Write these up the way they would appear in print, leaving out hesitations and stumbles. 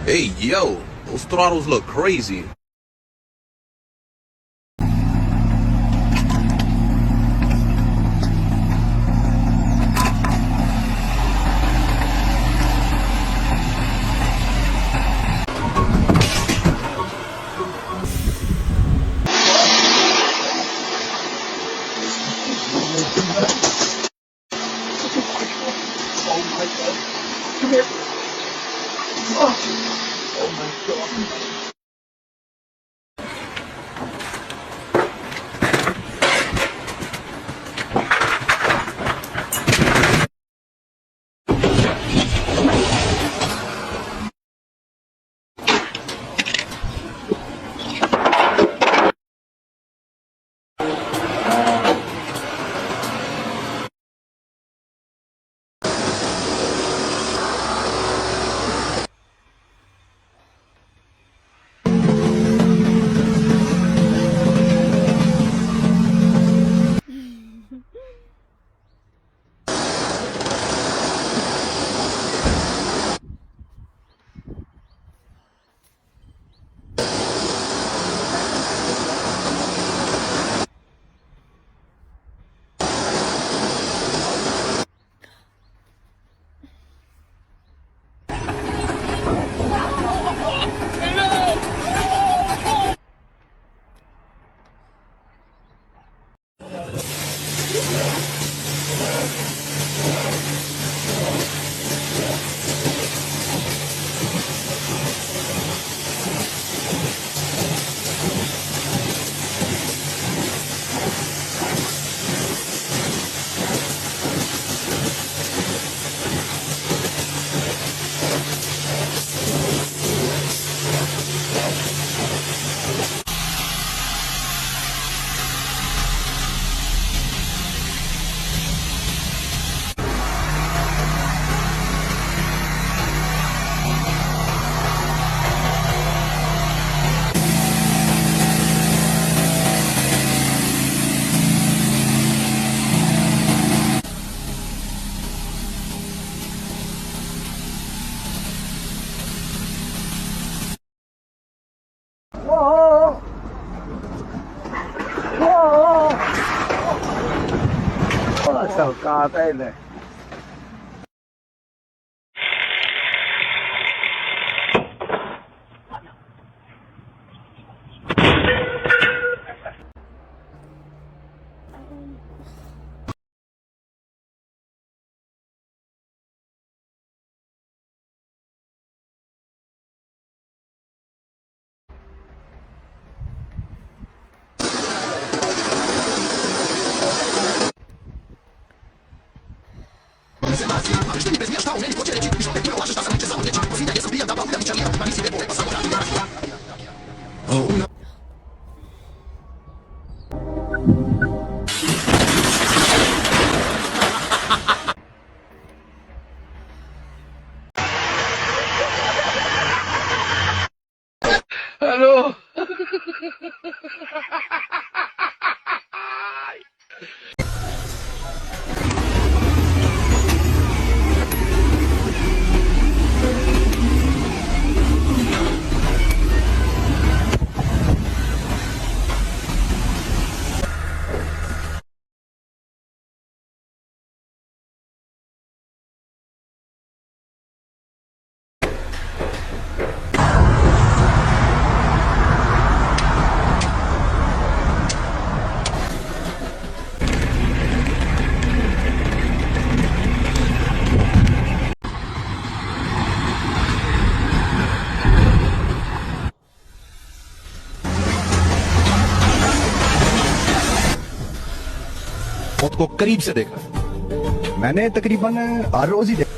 Hey, yo, those throttles look crazy. Sao ca đây này. Hello. मौत को करीब से देखा मैंने तकरीबन हर रोज ही देखा।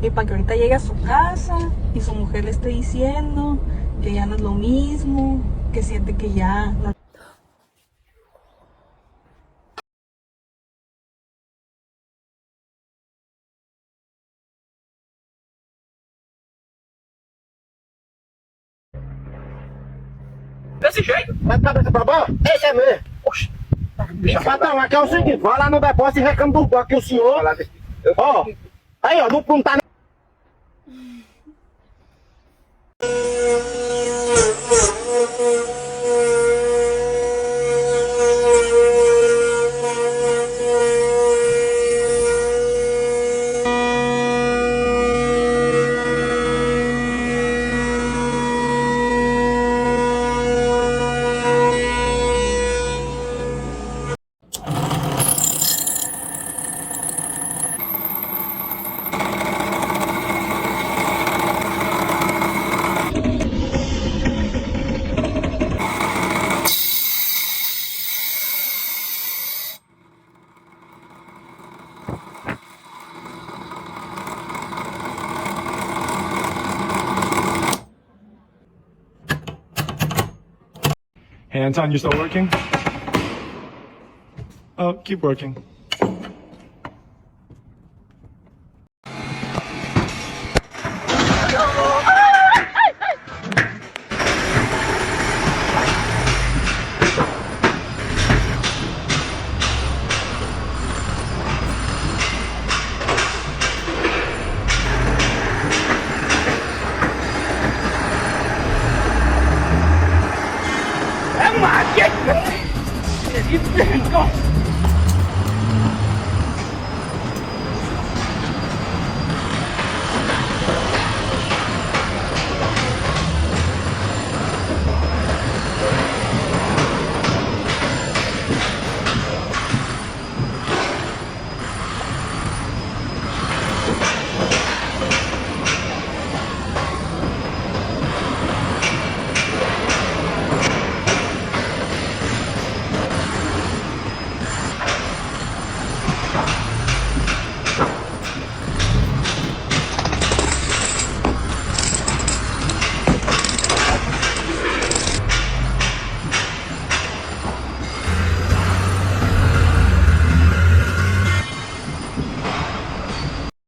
Y para que ahorita llegue a su casa y su mujer le esté diciendo que ya no es lo mismo, que siente que ya no. Desse jeito? Vai de cabeça pra baixo? Esse é mesmo. Oxi. Patrão, aqui é o seguinte, vai lá no depósito e reclama do banco que o senhor... Ó, aí ó, não tá... Hey, Anton, you still working? Oh, keep working. É uma...